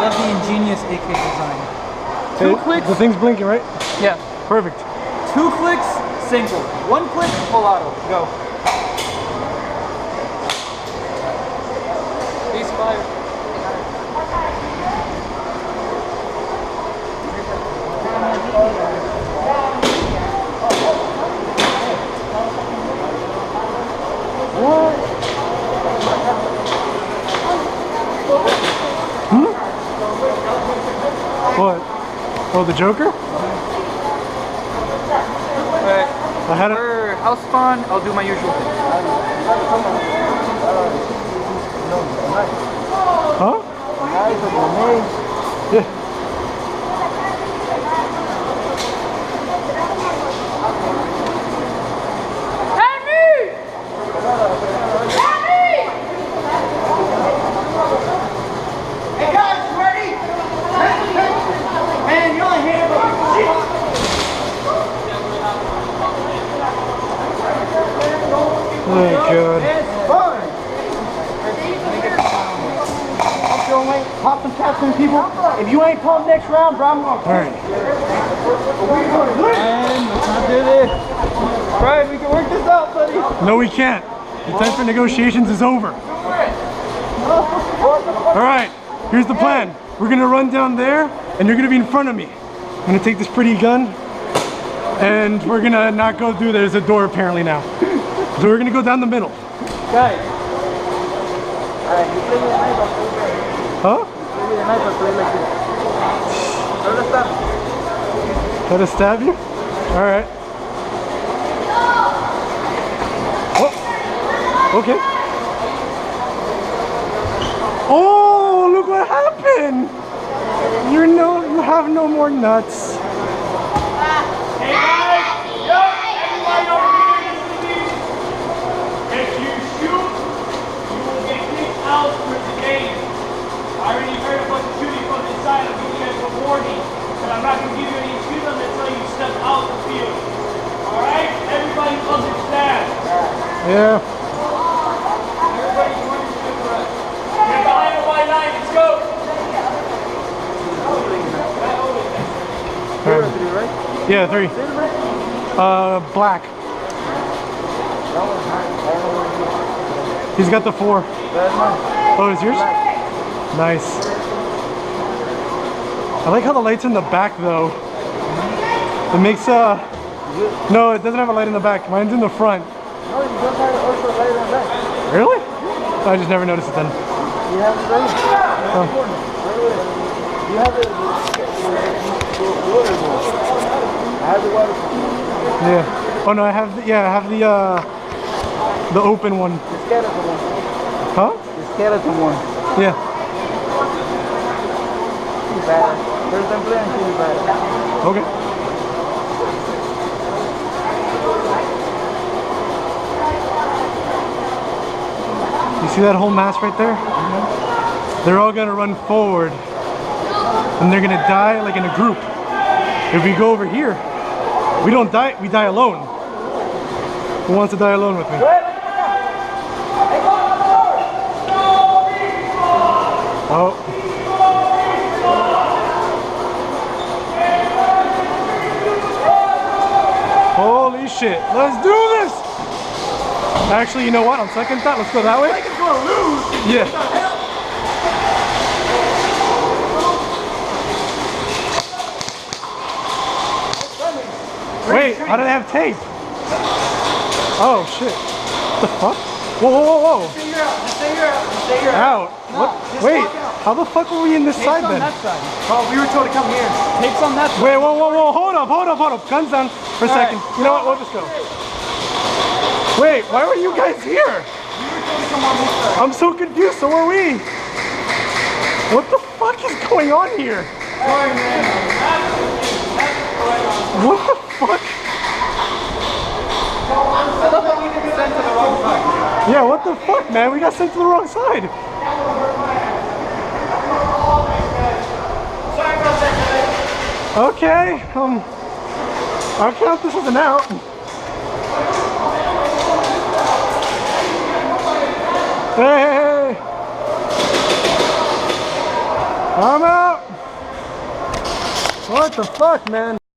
love the ingenious AK design. 2 clicks. The thing's blinking, right? Yeah. Perfect. 2 clicks, single. 1 click, full auto. Go. He's fired. What? What? Oh, the Joker? Alright. I had For house spawn, I'll do my usual thing. Huh? Yeah. Oh god. Pop some caps in, people. If you ain't pumped next round, bro, I'm gonna. Alright. Brian, let's not do this. Brian, we can work this out, buddy. No, we can't. The time for negotiations is over. Alright, here's the plan. We're gonna run down there, and you're gonna be in front of me. I'm gonna take this pretty gun, and we're gonna not go through. There's a door apparently now. So we're gonna go down the middle. Guys. Huh? Try to stab you? Alright. Oh. Okay. Oh, look what happened! You have no more nuts. Hey guys! Yo! Everybody over here, listen to me! If you shoot, you will get kicked out for the game. I already heard about the shooting from inside. I'm giving you guys a warning. But I'm not going to give you any freedom until you step out the field. Alright? Everybody understand. Yeah. Everybody join your ship for us. Get behind the white line. Let's go! Yeah, 3. Black. He's got the 4. Oh, it's yours? Nice. I like how the light's in the back though. It makes no, it doesn't have a light in the back. Mine's in the front. Really? I just never noticed it then. You have it right? Oh. You have it. I have the water. Yeah. Oh no, I have the open one. The skeleton one. Huh? The skeleton one. Yeah. She's bad. First time playing, she's bad. Okay. You see that whole mass right there? Mm-hmm. They're all gonna run forward, and they're gonna die like in a group. If we go over here, we don't die. We die alone. Who wants to die alone with me? Oh. Holy shit. Let's do this! Actually, you know what? On second thought, let's go that way. Yeah. Wait, how did I have tape? Oh shit. What the fuck? Whoa, whoa, whoa, whoa. Stay here. Out. What? Wait, how the fuck were we in this side then? That side. Oh, we were told to come here. Tape's on that side. Wait, whoa, whoa, whoa, hold up. Guns down for a second. You know what, we'll just go. Wait, why were you guys here? I'm so confused, so are we. What the fuck is going on here? Sorry, man. What the fuck? Yeah, what the fuck, man? We got sent to the wrong side. Okay, I'll count this as an out. Hey, hey, hey. I'm out. What the fuck, man?